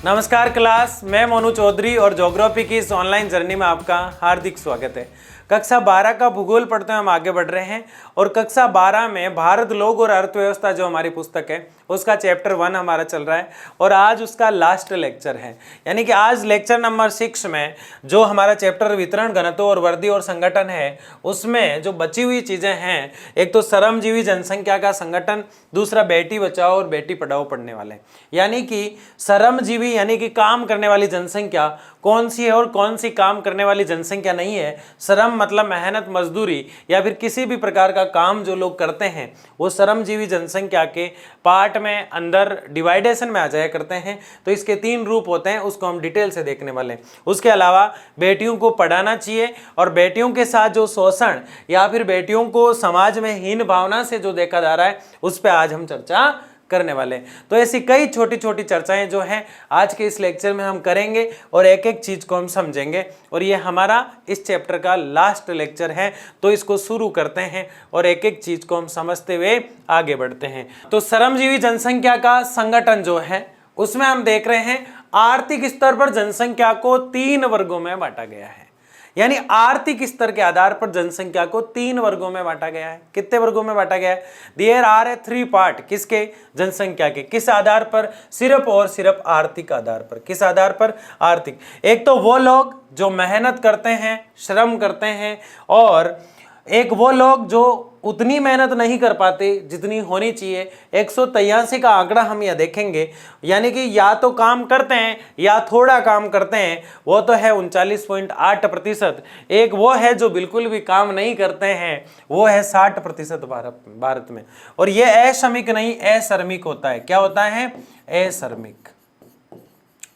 नमस्कार क्लास, मैं मोनू चौधरी और ज्योग्राफी की इस ऑनलाइन जर्नी में आपका हार्दिक स्वागत है। कक्षा 12 का भूगोल पढ़ते हुए हम आगे बढ़ रहे हैं और कक्षा 12 में भारत लोक और अर्थव्यवस्था जो हमारी पुस्तक है उसका चैप्टर 1 हमारा चल रहा है और आज उसका लास्ट लेक्चर है। यानी कि आज लेक्चर नंबर 6 में जो हमारा चैप्टर वितरण घनत्व और वर्दी और संगठन है उसमें जो बची हुई चीज़ें हैं, एक तो श्रमजीवी जनसंख्या का संगठन, दूसरा बेटी बचाओ और बेटी पढ़ाओ पढ़ने वाले। यानी कि श्रमजीवी यानी कि काम करने वाली जनसंख्या कौन सी है और कौन सी काम करने वाली जनसंख्या नहीं है। श्रम मतलब मेहनत मजदूरी या फिर किसी भी प्रकार का काम जो लोग करते हैं वो श्रमजीवी जनसंख्या के पार्ट में अंदर डिवाइडेशन में आ जाया करते हैं। तो इसके 3 रूप होते हैं, उसको हम डिटेल से देखने वाले हैं। उसके अलावा बेटियों को पढ़ाना चाहिए और बेटियों के साथ जो शोषण या फिर बेटियों को समाज में हीन भावना से जो देखा जा रहा है उस पर आज हम चर्चा करने वाले हैं। तो ऐसी कई छोटी छोटी चर्चाएं जो हैं आज के इस लेक्चर में हम करेंगे और एक एक चीज को हम समझेंगे और ये हमारा इस चैप्टर का लास्ट लेक्चर है। तो इसको शुरू करते हैं और एक एक चीज को हम समझते हुए आगे बढ़ते हैं। तो श्रमजीवी जनसंख्या का संगठन जो है उसमें हम देख रहे हैं आर्थिक स्तर पर जनसंख्या को 3 वर्गों में बांटा गया है। यानी आर्थिक स्तर के आधार पर जनसंख्या को 3 वर्गों में बांटा गया है। कितने वर्गों में बांटा गया है? There are a 3 part. किसके? जनसंख्या के। किस आधार पर? सिर्फ और सिर्फ आर्थिक आधार पर। किस आधार पर? आर्थिक। एक तो वो लोग जो मेहनत करते हैं, श्रम करते हैं, और एक वो लोग जो उतनी मेहनत नहीं कर पाते जितनी होनी चाहिए। 183 का आंकड़ा हम यह देखेंगे, यानी कि या तो काम करते हैं या थोड़ा काम करते हैं, वो तो है 39.8%। एक वो है जो बिल्कुल भी काम नहीं करते हैं, वो है 60% भारत में। और ये अश्रमिक नहीं, अश्रमिक होता है। क्या होता है? अश्रमिक।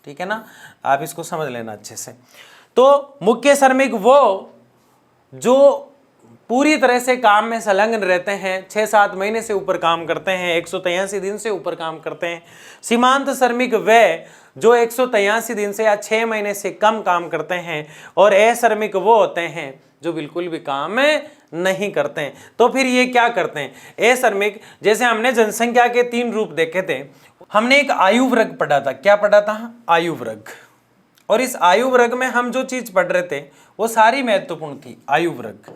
ठीक है ना, आप इसको समझ लेना अच्छे से। तो मुख्य श्रमिक वो जो पूरी तरह से काम में संलग्न रहते हैं, 6-7 महीने से ऊपर काम करते हैं, 183 दिन से ऊपर काम करते हैं। सीमांत श्रमिक वे जो 183 दिन से या 6 महीने से कम काम करते हैं। और अश्रमिक वो होते हैं जो बिल्कुल भी काम नहीं करते हैं। तो फिर ये क्या करते हैं? अश्रमिक, जैसे हमने जनसंख्या के 3 रूप देखे थे, हमने एक आयु वर्ग पढ़ा था। क्या पढ़ा था? आयु वर्ग। और इस आयु वर्ग में हम जो चीज पढ़ रहे थे वो सारी महत्वपूर्ण थी। आयु वर्ग,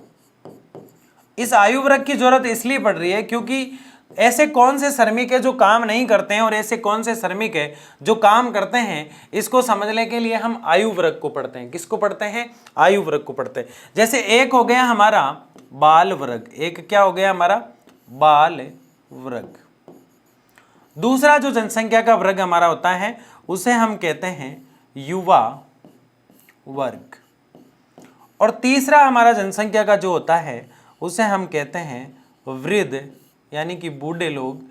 इस आयु वर्ग की जरूरत इसलिए पड़ रही है क्योंकि ऐसे कौन से श्रमिक है जो काम नहीं करते हैं और ऐसे कौन से श्रमिक है जो काम करते हैं, इसको समझने के लिए हम आयु वर्ग को पढ़ते हैं। किसको पढ़ते हैं? आयु वर्ग को पढ़ते हैं। जैसे एक हो गया हमारा बाल वर्ग। एक क्या हो गया हमारा? बाल वर्ग। दूसरा जो जनसंख्या का वर्ग हमारा होता है उसे हम कहते हैं युवा वर्ग। और तीसरा हमारा जनसंख्या का जो होता है उसे हम कहते हैं वृद्ध यानी कि बूढ़े लोग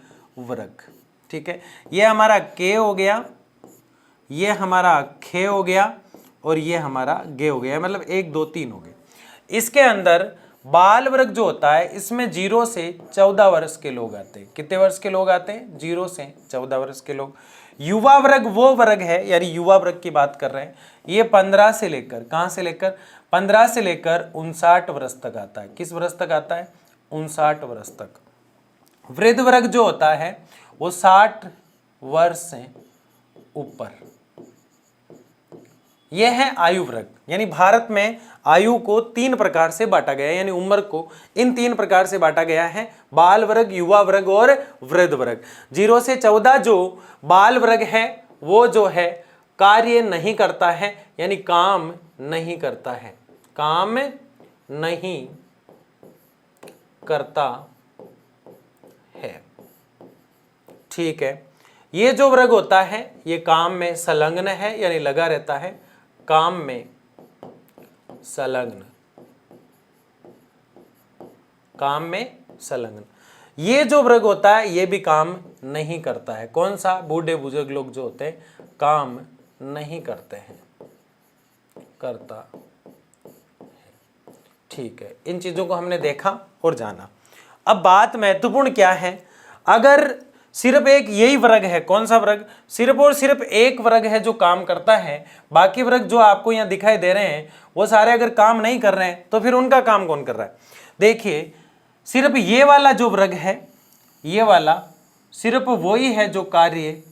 वर्ग। ठीक है, ये हमारा के हो गया, ये हमारा खे हो गया और ये हमारा गे हो गया, मतलब 1 2 3 हो गए। इसके अंदर बाल वर्ग जो होता है इसमें 0 से 14 वर्ष के लोग आते हैं। कितने वर्ष के लोग आते हैं? 0 से 14 वर्ष के लोग। युवा वर्ग वो वर्ग है, यानी युवा वर्ग की बात कर रहे हैं, ये 15 से लेकर, कहां से लेकर? 15 से लेकर 59 वर्ष तक आता है। किस वर्ष तक आता है? 59 वर्ष तक। वृद्ध वर्ग जो होता है वो 60 वर्ष से ऊपर। यह है आयु वर्ग। यानी भारत में आयु को 3 प्रकार से बांटा गया है, यानी उम्र को इन 3 प्रकार से बांटा गया है: बाल वर्ग, युवा वर्ग और वृद्ध वर्ग। 0 से 14 जो बाल वर्ग है वो जो है कार्य नहीं करता है, यानी काम नहीं करता है, काम नहीं करता है। ठीक है, ये जो वर्ग होता है ये काम में संलग्न है, यानी लगा रहता है, काम में संलग्न, काम में संलग्न। ये जो वर्ग होता है ये भी काम नहीं करता है। कौन सा? बूढ़े बुजुर्ग लोग जो होते हैं काम नहीं करते हैं, करता है। ठीक है, इन चीजों को हमने देखा और जाना। अब बात महत्वपूर्ण क्या है, अगर सिर्फ एक यही वर्ग है, कौन सा वर्ग? सिर्फ और सिर्फ एक वर्ग है जो काम करता है, बाकी वर्ग जो आपको यहाँ दिखाई दे रहे हैं वो सारे अगर काम नहीं कर रहे हैं तो फिर उनका काम कौन कर रहा है? देखिए, सिर्फ ये वाला जो वर्ग है, ये वाला सिर्फ वही है जो कार्य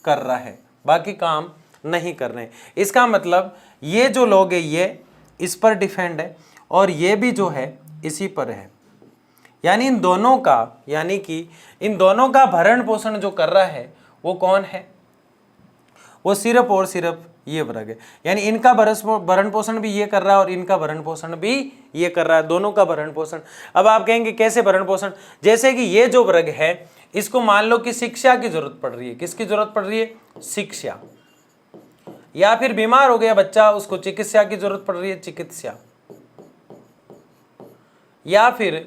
कर रहा है, बाकी काम नहीं कर रहे हैं। इसका मतलब ये जो लोग है ये इस पर डिपेंड है और ये भी जो है इसी पर है, यानी इन दोनों का, यानी कि इन दोनों का भरण पोषण जो कर रहा है वो कौन है, वो सिर्फ और सिर्फ ये वर्ग है। यानी इनका भरण पोषण भी ये कर रहा है और इनका भरण पोषण भी ये कर रहा है, दोनों का भरण पोषण। अब आप कहेंगे कैसे भरण पोषण, जैसे कि ये जो वर्ग है इसको मान लो कि शिक्षा की जरूरत पड़ रही है। किसकी जरूरत पड़ रही है, शिक्षा। या फिर बीमार हो गया बच्चा, उसको चिकित्सा की जरूरत पड़ रही है, चिकित्सा। या फिर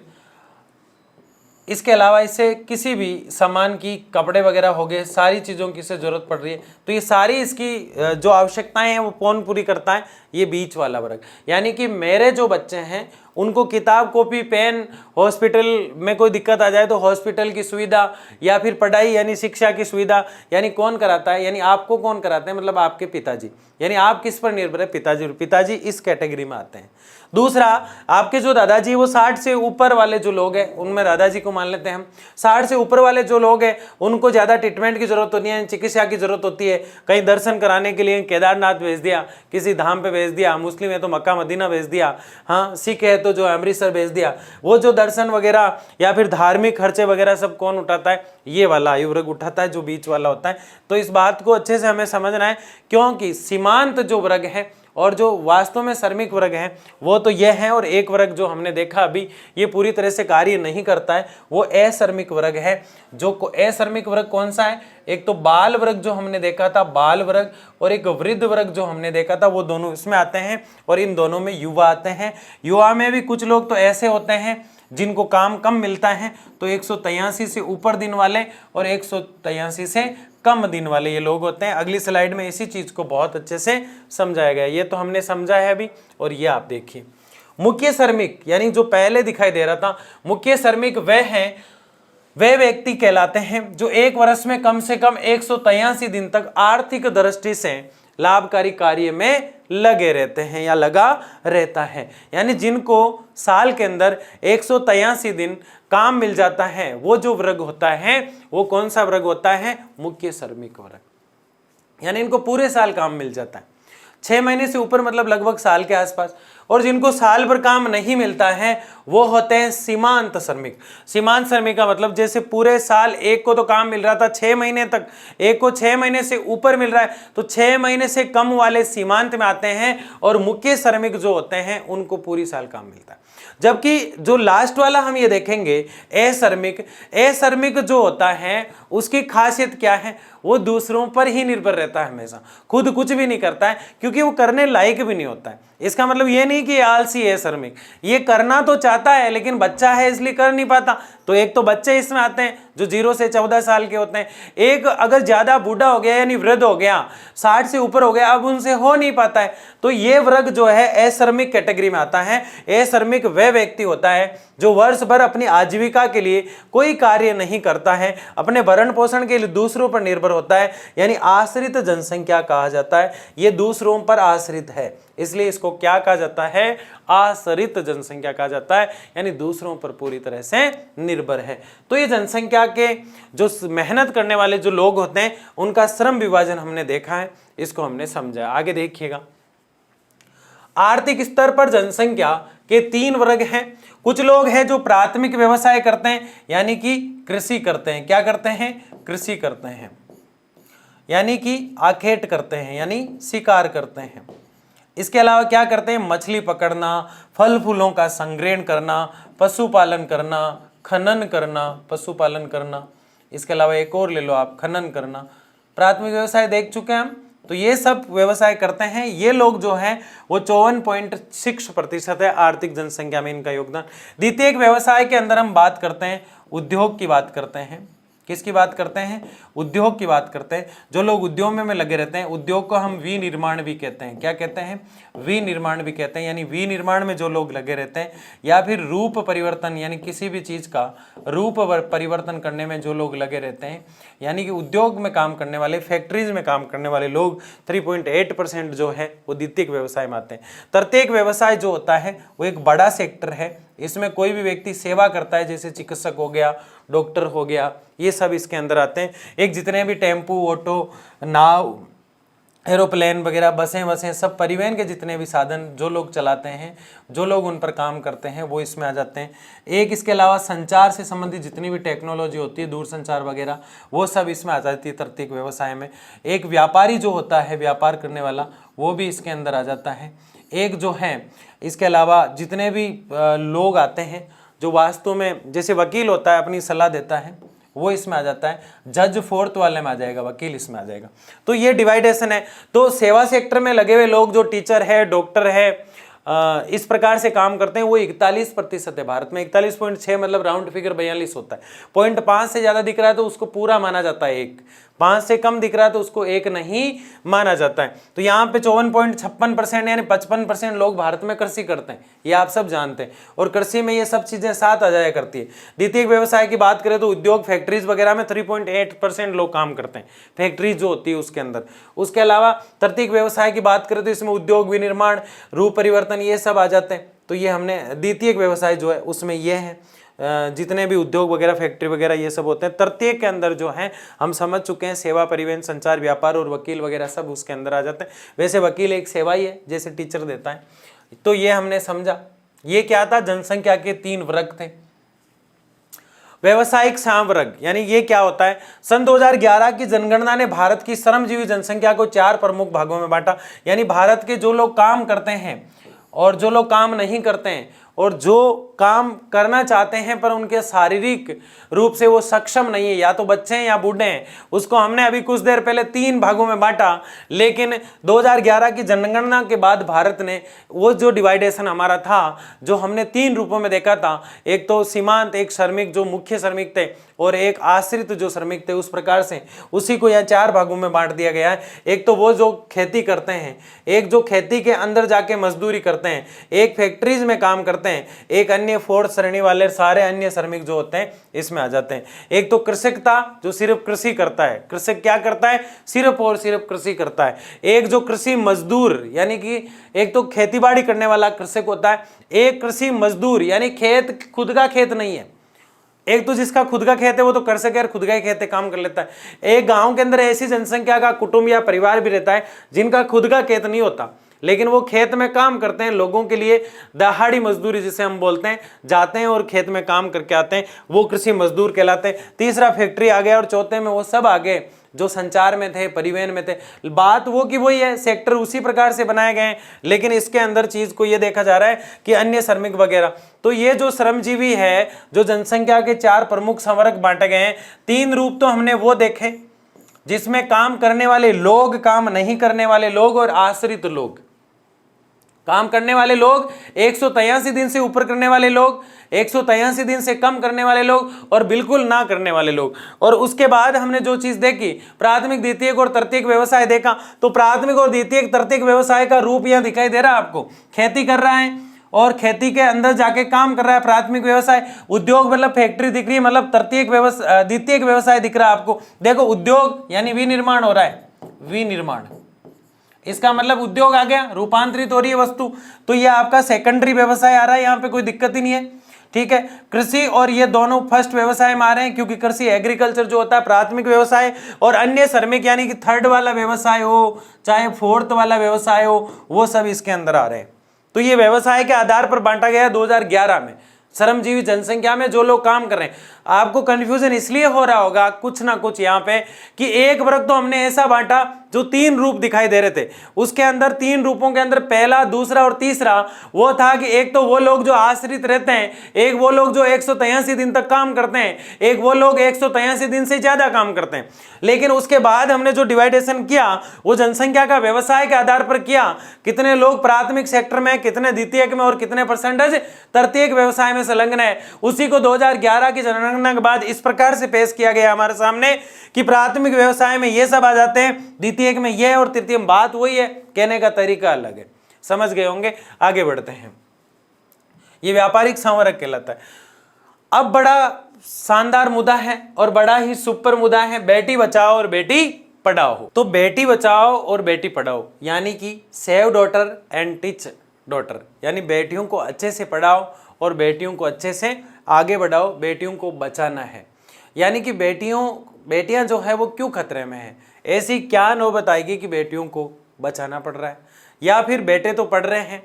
इसके अलावा इससे किसी भी सामान की, कपड़े वगैरह हो गए, सारी चीज़ों की इससे जरूरत पड़ रही है, तो ये सारी इसकी जो आवश्यकताएं हैं वो कौन पूरी करता है, ये बीच वाला वर्ग। यानी कि मेरे जो बच्चे हैं उनको किताब, कॉपी, पेन, हॉस्पिटल में कोई दिक्कत आ जाए तो हॉस्पिटल की सुविधा, या फिर पढ़ाई यानी शिक्षा की सुविधा, यानी कौन कराता है, यानी आपको कौन कराते हैं, मतलब आपके पिताजी। यानी आप किस पर निर्भर है, पिताजी। पिताजी इस कैटेगरी में आते हैं। दूसरा, आपके जो दादाजी वो 60 से ऊपर वाले जो लोग हैं, उनमें दादाजी को मान लेते हैं हम, 60 से ऊपर वाले जो लोग हैं उनको ज़्यादा ट्रीटमेंट की जरूरत होती है, चिकित्सा की जरूरत होती है। कहीं दर्शन कराने के लिए केदारनाथ भेज दिया, किसी धाम पे भेज दिया, मुस्लिम है तो मक्का मदीना भेज दिया, हाँ सिख है तो जो अमृतसर भेज दिया। वो जो दर्शन वगैरह या फिर धार्मिक खर्चे वगैरह सब कौन उठाता है, ये वाला आयु वर्ग उठाता है, जो बीच वाला होता है। तो इस बात को अच्छे से हमें समझना है, क्योंकि सीमांत जो वर्ग है और जो वास्तव में श्रमिक वर्ग है वो तो यह है, और एक वर्ग जो हमने देखा अभी ये पूरी तरह से कार्य नहीं करता है, वो अश्रमिक वर्ग है। जो अश्रमिक वर्ग कौन सा है, एक तो बाल वर्ग जो हमने देखा था, बाल वर्ग, और एक वृद्ध वर्ग जो हमने देखा था, वो दोनों इसमें आते हैं। और इन दोनों में युवा आते हैं। युवा में भी कुछ लोग तो ऐसे होते हैं जिनको काम कम मिलता है, तो 183 से ऊपर दिन वाले और 183 से कम दिन वाले ये लोग होते हैं। अगली स्लाइड में इसी चीज को बहुत अच्छे से समझाया गया है। ये तो हमने समझा है अभी, और ये आप देखिए मुख्य श्रमिक, यानी जो पहले दिखाई दे रहा था मुख्य श्रमिक, वह व्यक्ति कहलाते हैं जो एक वर्ष में कम से कम 183 दिन तक आर्थिक दृष्टि से लाभकारी कार्य में लगे रहते हैं या लगा रहता है। यानी जिनको साल के अंदर 183 दिन काम मिल जाता है, वो जो वर्ग होता है वो कौन सा वर्ग होता है, मुख्य श्रमिक वर्ग। यानी इनको पूरे साल काम मिल जाता है, 6 महीने से ऊपर मतलब लगभग साल के आसपास। और जिनको साल भर काम नहीं मिलता है वो होते हैं सीमांत श्रमिक। सीमांत श्रमिक का मतलब जैसे पूरे साल एक को तो काम मिल रहा था 6 महीने तक, एक को 6 महीने से ऊपर मिल रहा है, तो 6 महीने से कम वाले सीमांत में आते हैं। और मुख्य श्रमिक जो होते हैं उनको पूरी साल काम मिलता है। जबकि जो लास्ट वाला हम ये देखेंगे अश्रमिक जो होता है उसकी खासियत क्या है, वो दूसरों पर ही निर्भर रहता है, हमेशा खुद कुछ भी नहीं करता है, क्योंकि वो करने लायक भी नहीं होता है। इसका मतलब ये नहीं कि आलसी है श्रमिक, ये करना तो चाहता है लेकिन बच्चा है इसलिए कर नहीं पाता। तो एक तो बच्चे इसमें आते हैं जो 0 से 14 साल के होते हैं। एक अगर ज्यादा बूढ़ा हो गया यानी वृद्ध हो गया, 60 से ऊपर हो गया, अब उनसे हो नहीं पाता है, तो ये वर्ग जो है अश्रमिक कैटेगरी में आता है। अश्रमिक वह व्यक्ति होता है जो वर्ष भर अपनी आजीविका के लिए कोई कार्य नहीं करता है, अपने भरण पोषण के लिए दूसरों पर निर्भर होता है, यानी आश्रित जनसंख्या कहा जाता है। ये दूसरों पर आश्रित है, इसलिए इसको क्या कहा जाता है, आश्रित जनसंख्या कहा जाता है, यानी दूसरों पर पूरी तरह से निर्भर है। तो ये जनसंख्या के जो मेहनत करने वाले जो लोग होते हैं उनका श्रम विभाजन हमने देखा है, इसको हमने समझा। आगे देखिएगा, आर्थिक स्तर पर जनसंख्या के 3 वर्ग हैं। कुछ लोग हैं जो प्राथमिक व्यवसाय करते हैं, यानी कि कृषि करते हैं। क्या करते हैं, कृषि करते हैं, यानी कि आखेट करते हैं, यानी शिकार करते हैं। इसके अलावा क्या करते हैं, मछली पकड़ना, फल फूलों का संग्रहण करना, पशुपालन करना, खनन करना, पशुपालन करना। इसके अलावा एक और ले लो आप, खनन करना। प्राथमिक व्यवसाय देख चुके हैं हम, तो ये सब व्यवसाय करते हैं। ये लोग जो हैं वो 54.6% है आर्थिक जनसंख्या में इनका योगदान। द्वितीयक व्यवसाय के अंदर हम बात करते हैं, उद्योग की बात करते हैं। किसकी बात करते हैं, उद्योग की बात करते हैं। जो लोग उद्योग में लगे रहते हैं, उद्योग को हम विनिर्माण भी कहते हैं। क्या कहते हैं, विनिर्माण भी कहते हैं, यानी विनिर्माण में जो लोग लगे रहते हैं, या फिर रूप परिवर्तन, यानी किसी भी चीज का रूप परिवर्तन करने में जो लोग लगे रहते हैं, यानी कि उद्योग में काम करने वाले, फैक्ट्रीज में काम करने वाले लोग 3.8% जो है वो द्वितीयक व्यवसाय में आते हैं। तृतीयक व्यवसाय जो होता है वो एक बड़ा सेक्टर है, इसमें कोई भी व्यक्ति सेवा करता है, जैसे चिकित्सक हो गया, डॉक्टर हो गया, ये सब इसके अंदर आते हैं। एक जितने भी टेम्पू, ऑटो, नाव, एरोप्लेन वगैरह, बसें वसें, सब परिवहन के जितने भी साधन जो लोग चलाते हैं, जो लोग उन पर काम करते हैं, वो इसमें आ जाते हैं। एक इसके अलावा संचार से संबंधित जितनी भी टेक्नोलॉजी होती है, दूरसंचार वगैरह, वो सब इसमें आ जाती है तृतीयक व्यवसाय में। एक व्यापारी जो होता है, व्यापार करने वाला, वो भी इसके अंदर आ जाता है। एक जो है इसके अलावा जितने भी लोग आते हैं जो वास्तव में, जैसे वकील होता है अपनी सलाह देता है, वो इसमें आ जाता है। जज फोर्थ वाले में आ जाएगा, वकील इसमें आ जाएगा। तो ये डिवाइडेशन है। तो सेवा सेक्टर में लगे हुए लोग जो टीचर है, डॉक्टर है, इस प्रकार से काम करते हैं, वो 41% है भारत में। 41.6 मतलब राउंड फिगर 42 होता है। 0.5 से ज्यादा दिख रहा है तो उसको पूरा माना जाता है एक, 5 से कम दिख रहा है तो उसको एक नहीं माना जाता है। तो यहाँ पे 54.56% यानी 55% लोग भारत में कृषि करते हैं, ये आप सब जानते हैं। और कृषि में ये सब चीजें साथ आ जाया करती है। द्वितीय व्यवसाय की बात करें तो उद्योग, फैक्ट्रीज वगैरह में 3.8% लोग काम करते हैं, फैक्ट्रीज जो होती है उसके अंदर। उसके अलावा तृतीय व्यवसाय की बात करें तो इसमें उद्योग, विनिर्माण, रूप परिवर्तन, ये सब आ जाते हैं। तो ये हमने द्वितीय व्यवसाय जो है उसमें ये है, जितने भी उद्योग वगैरह, फैक्ट्री वगैरह ये सब होते हैं। तृतीय के अंदर जो है हम समझ चुके हैं, सेवा, परिवहन, संचार, व्यापार और वकील वगैरह सब उसके अंदर आ जाते हैं। वैसे वकील एक सेवा ही है, जैसे टीचर देता है। तो ये हमने समझा। ये क्या था, जनसंख्या के 3 वर्ग थे। व्यवसायिक संवर्ग यानी ये क्या होता है, सन 2011 की जनगणना ने भारत की श्रमजीवी जनसंख्या को 4 प्रमुख भागों में बांटा। यानी भारत के जो लोग काम करते हैं और जो लोग काम नहीं करते हैं, और जो काम करना चाहते हैं पर उनके शारीरिक रूप से वो सक्षम नहीं है, या तो बच्चे हैं या बूढ़े हैं, उसको हमने अभी कुछ देर पहले 3 भागों में बांटा। लेकिन 2011 की जनगणना के बाद भारत ने वो जो डिवाइडेशन हमारा था, जो हमने 3 रूपों में देखा था, एक तो सीमांत, एक श्रमिक जो मुख्य श्रमिक थे, और एक आश्रित जो श्रमिक थे, उस प्रकार से उसी को यहाँ 4 भागों में बांट दिया गया है। एक तो वो जो खेती करते हैं, एक जो खेती के अंदर जाके मजदूरी करते हैं, एक फैक्ट्रीज में काम करते हैं, एक अन्य 4th श्रेणी वाले सारे अन्य श्रमिक जो होते हैं इसमें आ जाते हैं। एक तो कृषक था जो सिर्फ कृषि करता है, कृषक क्या करता है, सिर्फ और सिर्फ कृषि करता है। एक जो कृषि मजदूर यानी कि एक तो खेतीबाड़ी करने वाला कृषक होता है, एक कृषि मजदूर यानी खेत, खुद का खेत नहीं है। एक तो जिसका खुद का खेत है वो तो कर सके, खुद का ही खेत है, काम कर लेता है। एक गांव के अंदर ऐसी जनसंख्या का कुटुंब या परिवार भी रहता है जिनका खुद का खेत नहीं होता, लेकिन वो खेत में काम करते हैं, लोगों के लिए दहाड़ी मजदूरी जिसे हम बोलते हैं, जाते हैं और खेत में काम करके आते हैं, वो कृषि मजदूर कहलाते हैं। तीसरा फैक्ट्री आ गया, और चौथे में वो सब आ गए जो संचार में थे, परिवहन में थे। बात वो की वही है, सेक्टर उसी प्रकार से बनाए गए हैं, लेकिन इसके अंदर चीज को ये देखा जा रहा है कि अन्य श्रमिक वगैरह। तो ये जो श्रमजीवी है, जो जनसंख्या के 4 प्रमुख संवर्ग बांटे गए हैं, 3 रूप तो हमने वो देखे जिसमें काम करने वाले लोग, काम नहीं करने वाले लोग और आश्रित लोग। काम करने वाले लोग 183 दिन से ऊपर करने वाले लोग, 183 दिन से कम करने वाले लोग, और बिल्कुल ना करने वाले लोग। और उसके बाद हमने जो चीज देखी, प्राथमिक, द्वितीयक और तृतीयक व्यवसाय देखा। तो प्राथमिक और द्वितीयक, तृतीयक व्यवसाय का रूप यहां दिखाई दे रहा है आपको। खेती कर रहा है और खेती के अंदर जाके काम कर रहा है, प्राथमिक व्यवसाय। उद्योग मतलब फैक्ट्री दिख रही है, मतलब तृतीयक व्यवसाय, द्वितीयक व्यवसाय दिख रहा है आपको। देखो उद्योग यानी विनिर्माण हो रहा है, विनिर्माण, इसका मतलब उद्योग आ गया, रूपांतरित हो रही है वस्तु। तो ये आपका सेकेंडरी व्यवसाय आ रहा है, यहाँ पे कोई दिक्कत ही नहीं है, ठीक है। कृषि और ये दोनों फर्स्ट व्यवसाय में आ रहे हैं, क्योंकि कृषि एग्रीकल्चर जो होता है प्राथमिक व्यवसाय, और अन्य श्रमिक यानी कि 3rd वाला व्यवसाय हो चाहे 4th वाला व्यवसाय हो, वो सब इसके अंदर आ रहे हैं। तो ये व्यवसाय के आधार पर बांटा गया 2011 में, श्रमजीवी जनसंख्या में जो लोग काम कर रहे हैं। आपको कंफ्यूजन इसलिए हो रहा होगा कुछ ना कुछ यहाँ पे कि एक वर्ग तो हमने ऐसा बांटा जो 3 रूप दिखाई दे रहे थे, उसके अंदर 3 रूपों के अंदर पहला, दूसरा और तीसरा वो था कि एक तो वो लोग जो आश्रित रहते हैं, एक वो लोग जो 183 दिन तक काम करते हैं, एक वो लोग 183 दिन से ज्यादा काम करते हैं। लेकिन उसके बाद हमने जो डिवाइडेशन किया वो जनसंख्या का व्यवसाय के आधार पर किया, कितने लोग प्राथमिक सेक्टर में, कितने द्वितीयक में और कितने परसेंटेज तृतीयक व्यवसाय में संलग्न है। उसी को 2011 की जनगणना के बाद इस प्रकार से पेश किया गया हमारे सामने कि प्राथमिक व्यवसाय में ये सब आ जाते हैं, द्वितीयक में ये और तृतीय में। बात वही है, कहने का तरीका अलग है, समझ गए होंगे। आगे बढ़ते हैं, ये व्यापारिक संवर्ग कहलाता है। अब बड़ा शानदार मुद्दा है और बड़ा ही सुपर मुद्दा है, बेटी बचाओ और बेटी पढ़ाओ। तो बेटी बचाओ और बेटी पढ़ाओ यानी कि save daughter and teach daughter, यानी बेटियों को अच्छे से पढ़ाओ और बेटियों को अच्छे से आगे बढ़ाओ, बेटियों को बचाना है। यानी कि बेटियां जो है वो क्यों खतरे में है। ऐसी क्या नौबत आएगी कि बेटियों को बचाना पड़ रहा है, या फिर बेटे तो पढ़ रहे हैं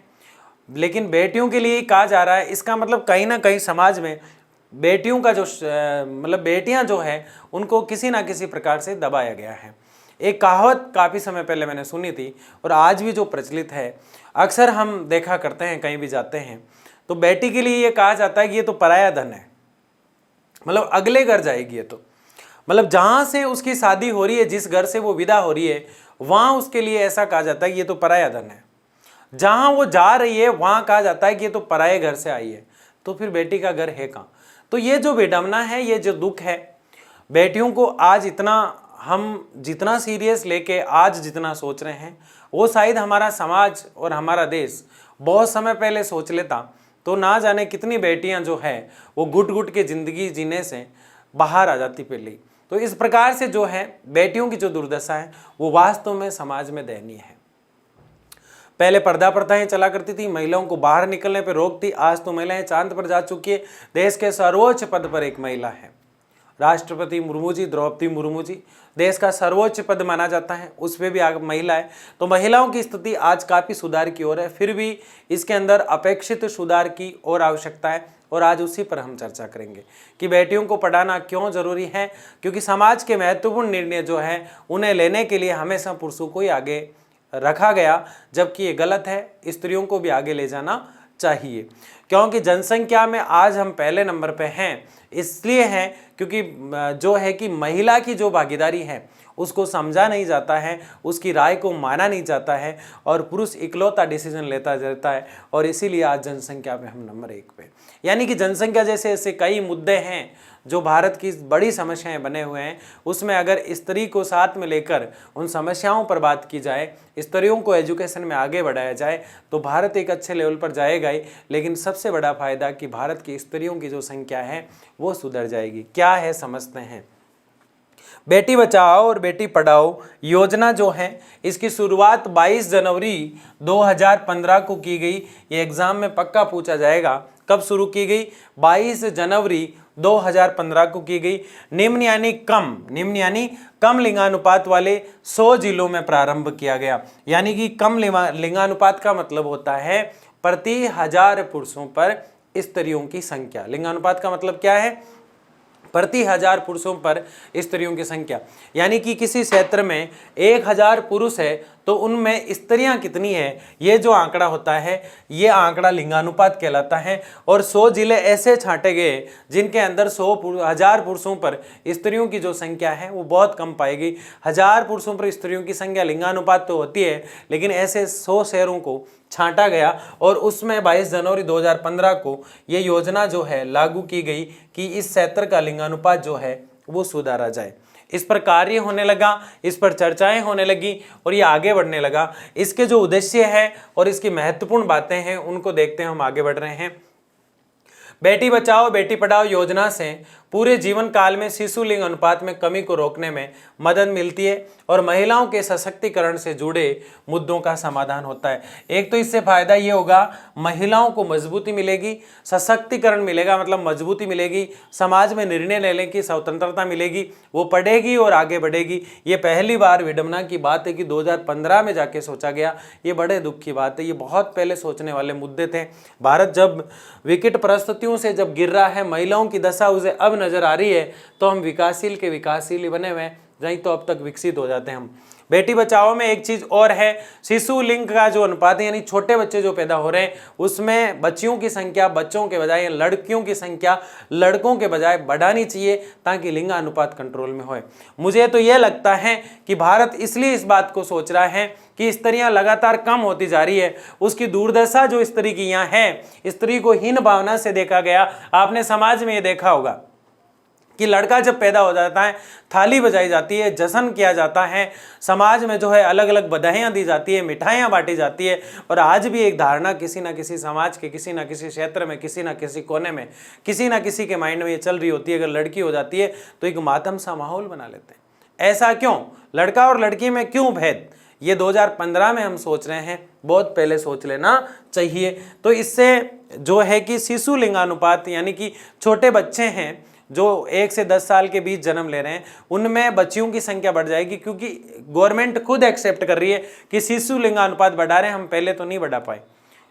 लेकिन बेटियों के लिए ही कहा जा रहा है। इसका मतलब कहीं ना कहीं समाज में बेटियों का जो मतलब बेटियां जो है उनको किसी ना किसी प्रकार से दबाया गया है। एक कहावत काफ़ी समय पहले मैंने सुनी थी और आज भी जो प्रचलित है, अक्सर हम देखा करते हैं कहीं भी जाते हैं तो बेटी के लिए ये कहा जाता है कि ये तो पराया धन है, मतलब अगले घर जाएगी ये तो, मतलब जहाँ से उसकी शादी हो रही है, जिस घर से वो विदा हो रही है, वहाँ उसके लिए ऐसा कहा जाता है कि ये तो पराया धन है। जहाँ वो जा रही है वहाँ कहा जाता है कि ये तो पराये घर से आई है, तो फिर बेटी का घर है कहाँ। तो ये जो विडंबना है, ये जो दुख है, बेटियों को आज इतना हम जितना सीरियस लेके आज जितना सोच रहे हैं, वो शायद हमारा समाज और हमारा देश बहुत समय पहले सोच लेता तो ना जाने कितनी बेटियां जो है वो घुट घुट के ज़िंदगी जीने से बाहर आ जाती पहले। तो इस प्रकार से जो है बेटियों की जो दुर्दशा है वो वास्तव में समाज में दयनीय है। पहले पर्दा प्रथाएं चला करती थी, महिलाओं को बाहर निकलने पर रोक थी। आज तो महिलाएं चांद पर जा चुकी है। देश के सर्वोच्च पद पर एक महिला है, राष्ट्रपति मुर्मू जी, द्रौपदी मुर्मू जी, देश का सर्वोच्च पद माना जाता है, उस पर भी आगे महिला है। तो महिलाओं की स्थिति आज काफ़ी सुधार की ओर है, फिर भी इसके अंदर अपेक्षित सुधार की और आवश्यकता है और आज उसी पर हम चर्चा करेंगे कि बेटियों को पढ़ाना क्यों जरूरी है। क्योंकि समाज के महत्वपूर्ण निर्णय जो है उन्हें लेने के लिए हमेशा पुरुषों को ही आगे रखा गया, जबकि ये गलत है, स्त्रियों को भी आगे ले जाना चाहिए। क्योंकि जनसंख्या में आज हम पहले नंबर पे हैं, इसलिए हैं क्योंकि जो है कि महिला की जो भागीदारी है उसको समझा नहीं जाता है, उसकी राय को माना नहीं जाता है और पुरुष इकलौता डिसीजन लेता रहता है, और इसीलिए आज जनसंख्या में हम नंबर 1 पे। यानी कि जनसंख्या जैसे ऐसे कई मुद्दे हैं जो भारत की बड़ी समस्याएं बने हुए हैं, उसमें अगर स्त्री को साथ में लेकर उन समस्याओं पर बात की जाए, स्त्रियों को एजुकेशन में आगे बढ़ाया जाए, तो भारत एक अच्छे लेवल पर जाएगा ही। लेकिन सबसे बड़ा फायदा कि भारत की स्त्रियों की जो संख्या है वो सुधर जाएगी। क्या है समझते हैं। बेटी बचाओ और बेटी पढ़ाओ योजना जो है इसकी शुरुआत 22 जनवरी 2015 को की गई। ये एग्जाम में पक्का पूछा जाएगा, कब शुरू की गई? 22 जनवरी 2015 को की गई। निम्न यानी कम लिंगानुपात वाले 100 जिलों में प्रारंभ किया गया। यानी कि कम लिंगानुपात का मतलब होता है प्रति 1000 पुरुषों पर स्त्रियों की संख्या। लिंगानुपात का मतलब क्या है? प्रति 1000 पुरुषों पर स्त्रियों की संख्या। यानी कि किसी क्षेत्र में 1000 पुरुष है तो उनमें स्त्रियां कितनी है, ये जो आंकड़ा होता है ये आंकड़ा लिंगानुपात कहलाता है। और 100 जिले ऐसे छांटे गए जिनके अंदर 1000 पुरुषों पर स्त्रियों की जो संख्या है वो बहुत कम पाएगी। 1000 पुरुषों पर स्त्रियों की संख्या लिंगानुपात तो होती है, लेकिन ऐसे 100 शहरों को छांटा गया और उसमें 22 जनवरी 2015 को ये योजना जो है लागू की गई कि इस क्षेत्र का लिंगानुपात जो है वो सुधारा जाए। इस पर कार्य होने लगा, इस पर चर्चाएं होने लगी और ये आगे बढ़ने लगा। इसके जो उद्देश्य है और इसकी महत्वपूर्ण बातें हैं उनको देखते हैं हम आगे बढ़ रहे हैं। बेटी बचाओ बेटी पढ़ाओ योजना से पूरे जीवन काल में शिशु लिंग अनुपात में कमी को रोकने में मदद मिलती है और महिलाओं के सशक्तिकरण से जुड़े मुद्दों का समाधान होता है। एक तो इससे फायदा ये होगा, महिलाओं को मजबूती मिलेगी, सशक्तिकरण मिलेगा, मतलब मजबूती मिलेगी, समाज में निर्णय लेने की स्वतंत्रता मिलेगी, वो पढ़ेगी और आगे बढ़ेगी। ये पहली बार विडंबना की बात है कि 2015 में जाके सोचा गया। ये बड़े दुख की बात है, ये बहुत पहले सोचने वाले मुद्दे थे। भारत जब विकट परिस्थितियों से जब गिर रहा है, महिलाओं की दशा उसे अब नजर आ रही है, तो हम विकासशील के विकासशील ही बने हुए हैं, नहीं तो अब तक विकसित हो जाते हैं हम। बेटी बचाओ में एक चीज और है, शिशु लिंग का जो अनुपात है, यानी छोटे बच्चे जो पैदा हो रहे हैं उसमें बच्चियों की संख्या बच्चों के बजाय, लड़कियों की संख्या लड़कों के बजाय बढ़ानी चाहिए ताकि लिंगानुपात कंट्रोल में होए। मुझे तो यह लगता है कि भारत इसलिए इस बात को सोच रहा है कि स्त्रियां लगातार कम होती जा रही है, उसकी दुर्दशा जो स्त्री की यहाँ है, स्त्री को हीन भावना से देखा गया। आपने समाज में ये देखा होगा कि लड़का जब पैदा हो जाता है थाली बजाई जाती है, जश्न किया जाता है, समाज में जो है अलग अलग बधाइयाँ दी जाती है, मिठाइयाँ बांटी जाती है। और आज भी एक धारणा किसी ना किसी समाज के किसी ना किसी क्षेत्र में, किसी ना किसी कोने में, किसी ना किसी के माइंड में ये चल रही होती है, अगर लड़की हो जाती है तो एक मातम सा माहौल बना लेते हैं। ऐसा क्यों? लड़का और लड़की में क्यों भेद? ये 2015 में हम सोच रहे हैं, बहुत पहले सोच लेना चाहिए। तो इससे जो है कि शिशु लिंगानुपात यानी कि छोटे बच्चे हैं जो 1 से 10 साल के बीच जन्म ले रहे हैं उनमें बच्चियों की संख्या बढ़ जाएगी, क्योंकि गवर्नमेंट खुद एक्सेप्ट कर रही है कि शिशु लिंगानुपात बढ़ा रहे हैं, हम पहले तो नहीं बढ़ा पाए।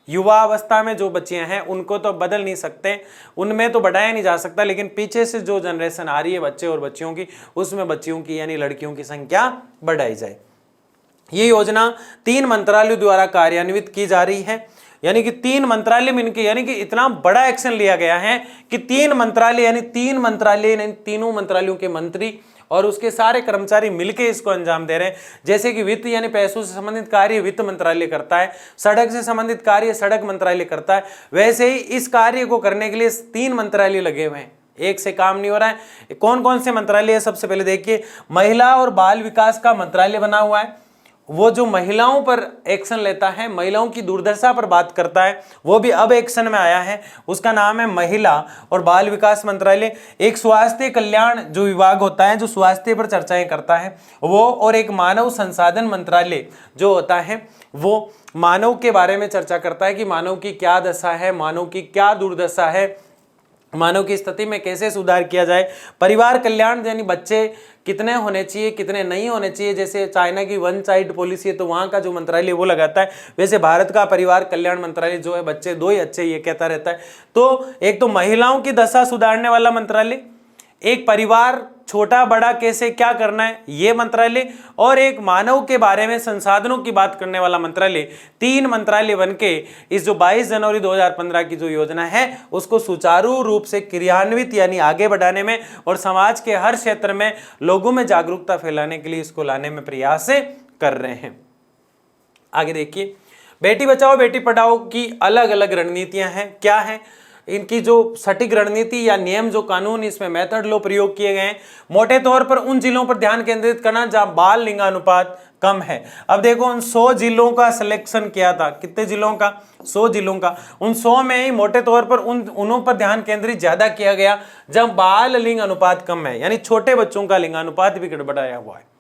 युवा अवस्था में जो बच्चियां हैं उनको तो बदल नहीं सकते, उनमें तो बढ़ाया नहीं जा सकता, लेकिन पीछे से जो जनरेशन आ रही है बच्चे और बच्चियों की, उसमें बच्चियों की यानी लड़कियों की संख्या बढ़ाई जाए। ये योजना 3 मंत्रालयों द्वारा कार्यान्वित की जा रही है, यानी कि 3 मंत्रालय में इनके यानी कि इतना बड़ा एक्शन लिया गया है कि 3 मंत्रालय यानी 3 मंत्रालय तीनों मंत्रालयों के मंत्री और उसके सारे कर्मचारी मिलकर इसको अंजाम दे रहे हैं। जैसे कि वित्त यानी पैसों से संबंधित कार्य वित्त मंत्रालय करता है, सड़क से संबंधित कार्य सड़क मंत्रालय करता है, वैसे ही इस कार्य को करने के लिए 3 मंत्रालय लगे हुए हैं, एक से काम नहीं हो रहा है। कौन कौन से मंत्रालय है? सबसे पहले देखिए, महिला और बाल विकास का मंत्रालय बना हुआ है, वो जो महिलाओं पर एक्शन लेता है, महिलाओं की दुर्दशा पर बात करता है, वो भी अब एक्शन में आया है, उसका नाम है महिला और बाल विकास मंत्रालय। एक स्वास्थ्य कल्याण जो विभाग होता है जो स्वास्थ्य पर चर्चाएं करता है वो, और एक मानव संसाधन मंत्रालय जो होता है वो मानव के बारे में चर्चा करता है कि मानव की क्या दशा है, मानव की क्या दुर्दशा है, मानव की स्थिति में कैसे सुधार किया जाए। परिवार कल्याण यानी बच्चे कितने होने चाहिए कितने नहीं होने चाहिए, जैसे चाइना की वन चाइल्ड पॉलिसी है तो वहाँ का जो मंत्रालय वो लगाता है, वैसे भारत का परिवार कल्याण मंत्रालय जो है बच्चे 2 ही अच्छे ये कहता रहता है। तो एक तो महिलाओं की दशा सुधारने वाला मंत्रालय, एक परिवार छोटा बड़ा कैसे क्या करना है ये मंत्रालय, और एक मानव के बारे में संसाधनों की बात करने वाला मंत्रालय। 3 मंत्रालय बनके इस जो 22 जनवरी 2015 की जो योजना है उसको सुचारू रूप से क्रियान्वित यानी आगे बढ़ाने में और समाज के हर क्षेत्र में लोगों में जागरूकता फैलाने के लिए इसको लाने में प्रयास कर रहे हैं। आगे देखिए, बेटी बचाओ बेटी पढ़ाओ की अलग अलग रणनीतियां हैं। क्या है इनकी जो सटीक रणनीति या नियम जो कानून इसमें मेथड लो प्रयोग किए गए हैं? मोटे तौर पर उन जिलों पर ध्यान केंद्रित करना जहां बाल लिंगानुपात कम है। अब देखो उन 100 जिलों का सिलेक्शन किया था, कितने जिलों का? 100 जिलों का। उन 100 में ही मोटे तौर पर उन पर ध्यान केंद्रित ज्यादा किया गया जब बाल लिंग अनुपात कम है, यानी छोटे बच्चों का लिंगानुपात भी गड़बड़ाया हुआ है।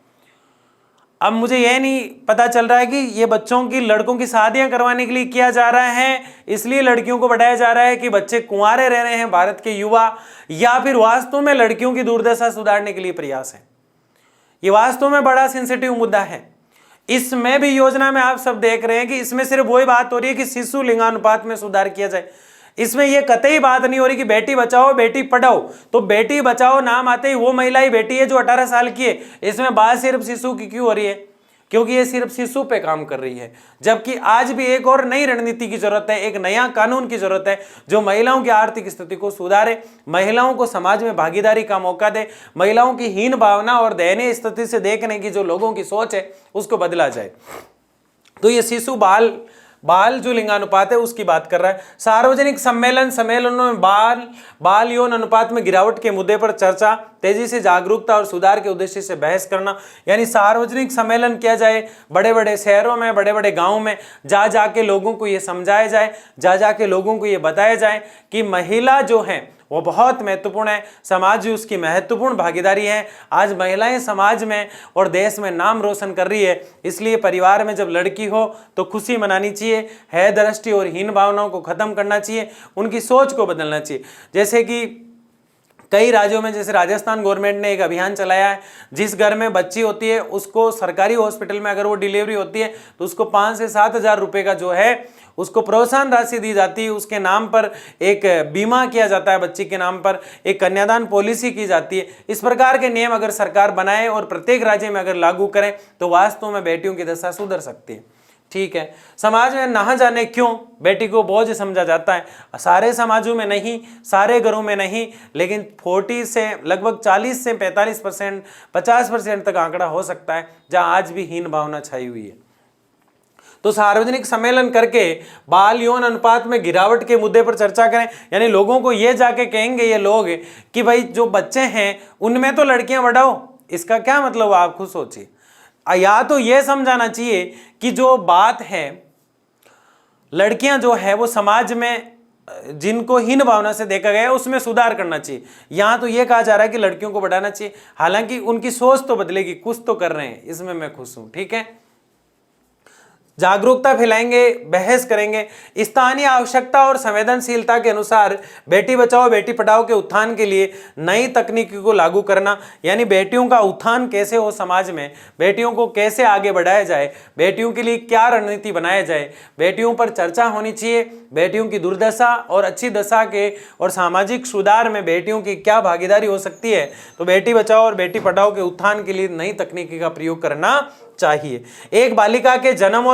अब मुझे यह नहीं पता चल रहा है कि ये बच्चों की लड़कों की शादियां करवाने के लिए किया जा रहा है, इसलिए लड़कियों को बढ़ाया जा रहा है कि बच्चे कुंवारे रह रहे हैं भारत के युवा, या फिर वास्तव में लड़कियों की दुर्दशा सुधारने के लिए प्रयास है। ये वास्तव में बड़ा सेंसिटिव मुद्दा है। इसमें भी योजना में आप सब देख रहे हैं कि इसमें सिर्फ वही बात हो रही है कि शिशु लिंगानुपात में सुधार किया जाए। इसमें यह कतई बात नहीं हो रही कि बेटी बचाओ बेटी पढ़ाओ। तो बेटी बचाओ नाम आते ही वो महिला ही बेटी है जो 18 साल की है। इसमें बात सिर्फ शिशु की क्यों हो रही है? क्योंकि ये सिर्फ शिशु पे काम कर रही है, जबकि आज भी एक और नई रणनीति की जरूरत है, एक नया कानून की जरूरत है जो महिलाओं की आर्थिक स्थिति को सुधारे, महिलाओं को समाज में भागीदारी का मौका दे, महिलाओं की हीन भावना और दयनीय स्थिति से देखने की जो लोगों की सोच है उसको बदला जाए। तो ये शिशु बाल जो लिंगानुपात है उसकी बात कर रहा है। सार्वजनिक सम्मेलनों में बाल यौन अनुपात में गिरावट के मुद्दे पर चर्चा, तेजी से जागरूकता और सुधार के उद्देश्य से बहस करना, यानी सार्वजनिक सम्मेलन किया जाए बड़े बड़े शहरों में, बड़े बड़े गांवों में, जा जाके लोगों को ये समझाया जाए, जा जाके लोगों को ये बताया जाए कि महिला जो है वो बहुत महत्वपूर्ण है, समाज में उसकी महत्वपूर्ण भागीदारी है। आज महिलाएं समाज में और देश में नाम रोशन कर रही है, इसलिए परिवार में जब लड़की हो तो खुशी मनानी चाहिए, है दृष्टि और हीन भावनाओं को खत्म करना चाहिए, उनकी सोच को बदलना चाहिए। जैसे कि कई राज्यों में, जैसे राजस्थान गवर्नमेंट ने एक अभियान चलाया है, जिस घर में बच्ची होती है उसको सरकारी हॉस्पिटल में अगर वो डिलीवरी होती है तो उसको 5 से 7 हज़ार रुपये का जो है उसको प्रोत्साहन राशि दी जाती है, उसके नाम पर एक बीमा किया जाता है, बच्ची के नाम पर एक कन्यादान पॉलिसी की जाती है। इस प्रकार के नियम अगर सरकार बनाए और प्रत्येक राज्य में अगर लागू करें तो वास्तव में बेटियों की दशा सुधर सकती है। ठीक है, समाज में ना जाने क्यों बेटी को बोझ समझा जाता है। सारे समाजों में नहीं, सारे घरों में नहीं, लेकिन 40 से लगभग 40 से 45%, 50% तक आंकड़ा हो सकता है जहां आज भी हीन भावना छाई हुई है। तो सार्वजनिक सम्मेलन करके बाल यौन अनुपात में गिरावट के मुद्दे पर चर्चा करें, यानी लोगों को ये जाके कहेंगे ये लोग कि भाई जो बच्चे हैं उनमें तो लड़कियां बढ़ाओ। इसका क्या मतलब आप खुद सोचिए। या तो ये समझाना चाहिए कि जो बात है लड़कियां जो है वो समाज में जिनको हीन भावना से देखा गया है उसमें सुधार करना चाहिए। यहां तो ये कहा जा रहा है कि लड़कियों को बढ़ाना चाहिए, हालांकि उनकी सोच तो बदलेगी, कुछ तो कर रहे हैं, इसमें मैं खुश हूं। ठीक है, जागरूकता फैलाएंगे, बहस करेंगे। स्थानीय आवश्यकता और संवेदनशीलता के अनुसार बेटी बचाओ बेटी पढ़ाओ के उत्थान के लिए नई तकनीकी को लागू करना, यानी बेटियों का उत्थान कैसे हो समाज में, बेटियों को कैसे आगे बढ़ाया जाए, बेटियों के लिए क्या रणनीति बनाया जाए, बेटियों पर चर्चा होनी चाहिए। बेटियों की दुर्दशा और अच्छी दशा के और सामाजिक सुधार में बेटियों की क्या भागीदारी हो सकती है, तो बेटी बचाओ और बेटी पढ़ाओ के उत्थान के लिए नई तकनीकी का प्रयोग करना चाहिए। एक बालिका के जन्म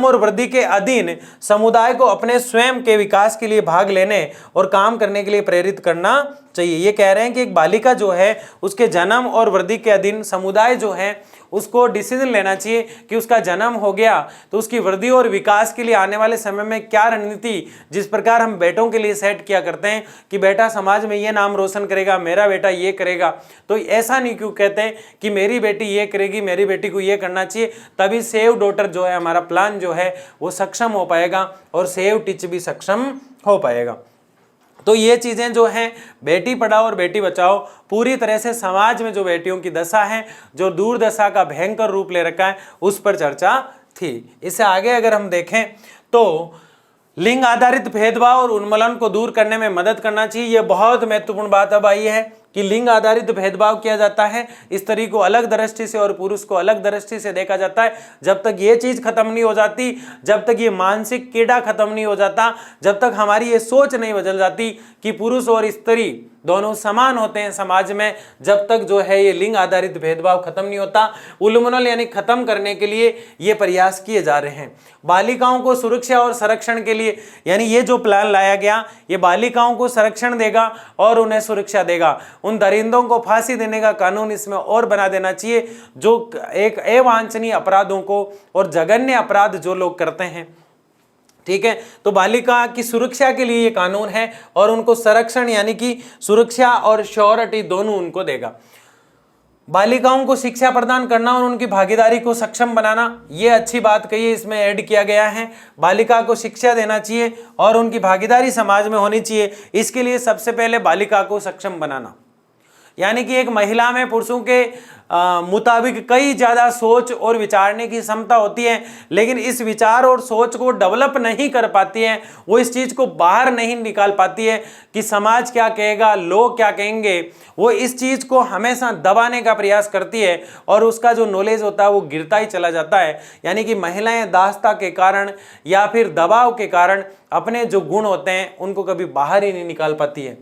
और वृद्धि के अधीन समुदाय को अपने स्वयं के विकास के लिए भाग लेने और काम करने के लिए प्रेरित करना चाहिए। ये कह रहे हैं कि एक बालिका जो है उसके जन्म और वृद्धि के अधीन समुदाय जो है उसको डिसीजन लेना चाहिए कि उसका जन्म हो गया तो उसकी वृद्धि और विकास के लिए आने वाले समय में क्या रणनीति, जिस प्रकार हम बेटों के लिए सेट किया करते हैं कि बेटा समाज में ये नाम रोशन करेगा, मेरा बेटा ये करेगा, तो ऐसा नहीं क्यों कहते हैं कि मेरी बेटी ये करेगी, मेरी बेटी को ये करना चाहिए। तभी सेव डॉटर जो है हमारा प्लान जो है वो सक्षम हो पाएगा और सेव टीच भी सक्षम हो पाएगा। तो ये चीज़ें जो हैं बेटी पढ़ाओ और बेटी बचाओ पूरी तरह से समाज में जो बेटियों की दशा है, जो दुर्दशा का भयंकर रूप ले रखा है, उस पर चर्चा थी। इससे आगे अगर हम देखें तो लिंग आधारित भेदभाव और उन्मूलन को दूर करने में मदद करना चाहिए। यह बहुत महत्वपूर्ण बात अब आई है कि लिंग आधारित भेदभाव किया जाता है, स्त्री को अलग दृष्टि से और पुरुष को अलग दृष्टि से देखा जाता है। जब तक ये चीज खत्म नहीं हो जाती, जब तक ये मानसिक कीड़ा खत्म नहीं हो जाता, जब तक हमारी ये सोच नहीं बदल जाती कि पुरुष और स्त्री दोनों समान होते हैं समाज में, जब तक जो है ये लिंग आधारित भेदभाव खत्म नहीं होता। उन्मूलन यानी खत्म करने के लिए ये प्रयास किए जा रहे हैं। बालिकाओं को सुरक्षा और संरक्षण के लिए, यानी ये जो प्लान लाया गया ये बालिकाओं को संरक्षण देगा और उन्हें सुरक्षा देगा। उन दरिंदों को फांसी देने का कानून इसमें और बना देना चाहिए जो एक अवांछनीय अपराधों को और जघन्य अपराध जो लोग करते हैं। ठीक है, तो बालिका की सुरक्षा के लिए ये कानून है और उनको संरक्षण यानी कि सुरक्षा और श्योरिटी दोनों उनको देगा। बालिकाओं को शिक्षा प्रदान करना और उनकी भागीदारी को सक्षम बनाना, ये अच्छी बात कही है, इसमें ऐड किया गया है। बालिका को शिक्षा देना चाहिए और उनकी भागीदारी समाज में होनी चाहिए। इसके लिए सबसे पहले बालिका को सक्षम बनाना, यानी कि एक महिला में पुरुषों के मुताबिक कई ज़्यादा सोच और विचारने की क्षमता होती है, लेकिन इस विचार और सोच को डेवलप नहीं कर पाती है, वो इस चीज़ को बाहर नहीं निकाल पाती है कि समाज क्या कहेगा, लोग क्या कहेंगे। वो इस चीज़ को हमेशा दबाने का प्रयास करती है और उसका जो नॉलेज होता है वो गिरता ही चला जाता है। यानी कि महिलाएं दास्ता के कारण या फिर दबाव के कारण अपने जो गुण होते हैं उनको कभी बाहर ही नहीं निकाल पाती है।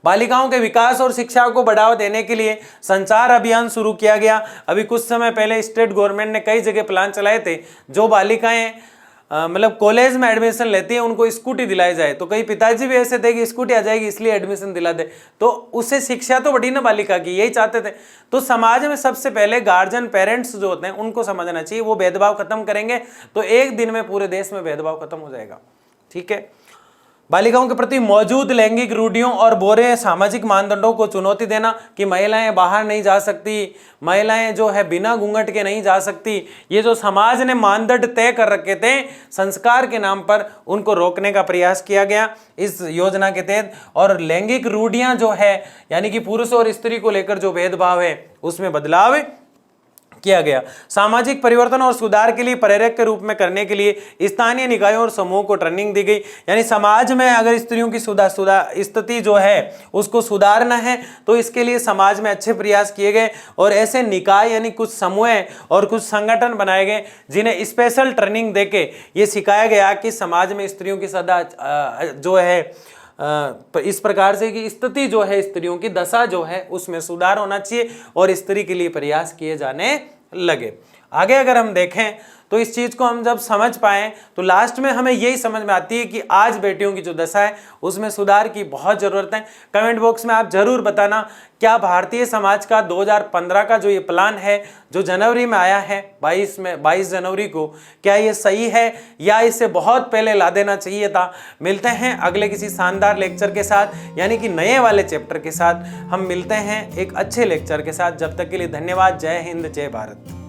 बालिकाओं के विकास और शिक्षा को बढ़ावा देने के लिए संचार अभियान शुरू किया गया। अभी कुछ समय पहले स्टेट गवर्नमेंट ने कई जगह प्लान चलाए थे, जो बालिकाएं मतलब कॉलेज में एडमिशन लेती हैं उनको स्कूटी दिलाई जाए। तो कई पिताजी भी ऐसे थे कि स्कूटी आ जाएगी इसलिए एडमिशन दिला दे, तो उससे शिक्षा तो बढ़ी ना बालिका की, यही चाहते थे। तो समाज में सबसे पहले गार्जियन पेरेंट्स जो होते हैं उनको समझना चाहिए, वो भेदभाव खत्म करेंगे तो एक दिन में पूरे देश में भेदभाव खत्म हो जाएगा। ठीक है, बालिकाओं के प्रति मौजूद लैंगिक रूढ़ियों और बोरे सामाजिक मानदंडों को चुनौती देना कि महिलाएं बाहर नहीं जा सकती, महिलाएं जो है बिना घूंघट के नहीं जा सकती, ये जो समाज ने मानदंड तय कर रखे थे संस्कार के नाम पर, उनको रोकने का प्रयास किया गया इस योजना के तहत। और लैंगिक रूढ़ियां जो है यानी कि पुरुष और स्त्री को लेकर जो भेदभाव है उसमें बदलाव किया गया। सामाजिक परिवर्तन और सुधार के लिए प्रेरक के रूप में करने के लिए स्थानीय निकायों और समूहों को ट्रेनिंग दी गई। यानी समाज में अगर स्त्रियों की स्थिति जो है उसको सुधारना है तो इसके लिए समाज में अच्छे प्रयास किए गए और ऐसे निकाय यानी कुछ समूह और कुछ संगठन बनाए गए जिन्हें स्पेशल ट्रेनिंग देके ये सिखाया गया कि समाज में स्त्रियों की सदा जो है इस प्रकार से कि स्थिति जो है स्त्रियों की दशा जो है उसमें सुधार होना चाहिए और स्त्री के लिए प्रयास किए जाने लगे। आगे अगर हम देखें तो इस चीज़ को हम जब समझ पाएं तो लास्ट में हमें यही समझ में आती है कि आज बेटियों की जो दशा है उसमें सुधार की बहुत ज़रूरत है। कमेंट बॉक्स में आप ज़रूर बताना क्या भारतीय समाज का 2015 का जो ये प्लान है जो जनवरी में आया है 22 जनवरी को, क्या ये सही है या इससे बहुत पहले ला देना चाहिए था। मिलते हैं अगले किसी शानदार लेक्चर के साथ, यानी कि नए वाले चैप्टर के साथ हम मिलते हैं एक अच्छे लेक्चर के साथ। जब तक के लिए धन्यवाद। जय हिंद, जय भारत।